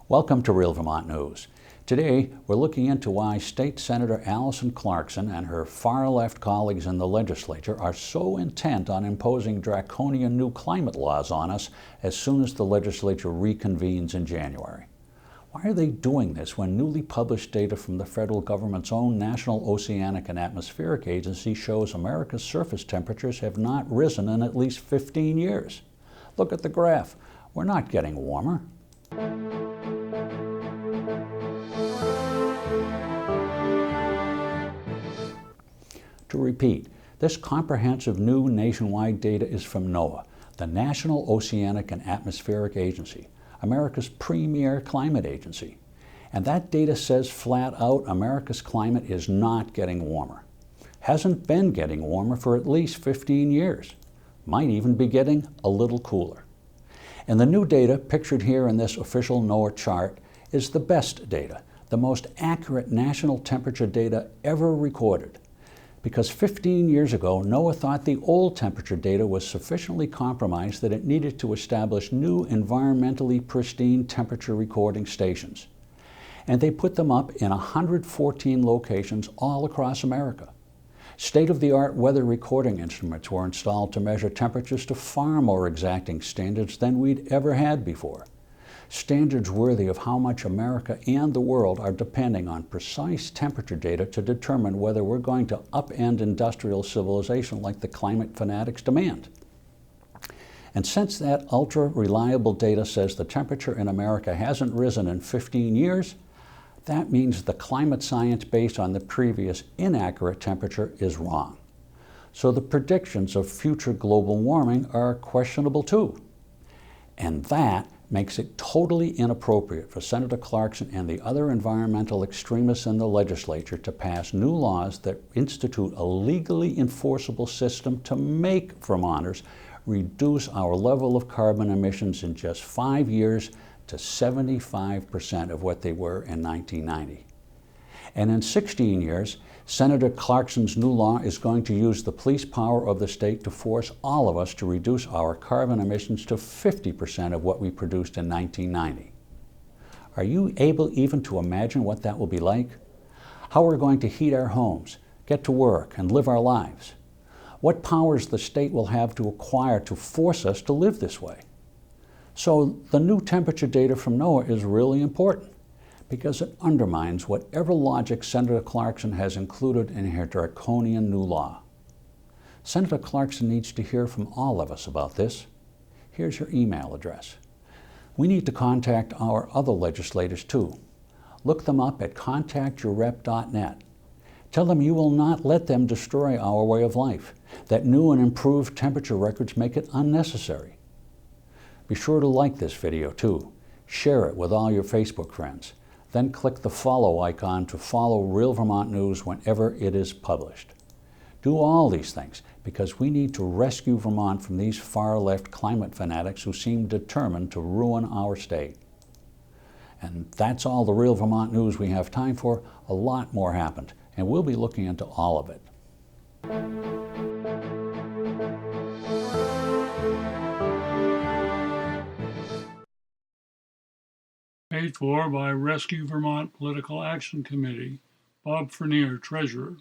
Welcome to Real Vermont News. Today, we're looking into why State Senator Alison Clarkson and her far-left colleagues in the legislature are so intent on imposing draconian new climate laws on us as soon as the legislature reconvenes in January. Why are they doing this when newly published data from the federal government's own National Oceanic and Atmospheric Agency shows America's surface temperatures have not risen in at least 15 years? Look at the graph. We're not getting warmer. To repeat, this comprehensive new nationwide data is from NOAA, the National Oceanic and Atmospheric Agency, America's premier climate agency. And that data says flat out America's climate is not getting warmer. Hasn't been getting warmer for at least 15 years. Might even be getting a little cooler. And the new data pictured here in this official NOAA chart is the best data, the most accurate national temperature data ever recorded. Because 15 years ago, NOAA thought the old temperature data was sufficiently compromised that it needed to establish new environmentally pristine temperature recording stations. And they put them up in 114 locations all across America. State-of-the-art weather recording instruments were installed to measure temperatures to far more exacting standards than we'd ever had before. Standards worthy of how much America and the world are depending on precise temperature data to determine whether we're going to upend industrial civilization like the climate fanatics demand. And since that ultra-reliable data says the temperature in America hasn't risen in 15 years, that means the climate science based on the previous inaccurate temperature is wrong. So the predictions of future global warming are questionable too. And that makes it totally inappropriate for Senator Clarkson and the other environmental extremists in the legislature to pass new laws that institute a legally enforceable system to make Vermonters reduce our level of carbon emissions in just 5 years to 75% of what they were in 1990. And in 16 years, Senator Clarkson's new law is going to use the police power of the state to force all of us to reduce our carbon emissions to 50% of what we produced in 1990. Are you able even to imagine what that will be like? How we're going to heat our homes, get to work, and live our lives? What powers the state will have to acquire to force us to live this way? So the new temperature data from NOAA is really important, because it undermines whatever logic Senator Clarkson has included in her draconian new law. Senator Clarkson needs to hear from all of us about this. Here's her email address. We need to contact our other legislators too. Look them up at contactyourrep.net. Tell them you will not let them destroy our way of life, that new and improved temperature records make it unnecessary. Be sure to like this video too. Share it with all your Facebook friends. Then click the follow icon to follow Real Vermont News whenever it is published. Do all these things because we need to rescue Vermont from these far-left climate fanatics who seem determined to ruin our state. And that's all the Real Vermont News we have time for. A lot more happened, and we'll be looking into all of it. Paid for by Rescue Vermont Political Action Committee. Bob Frenier, Treasurer.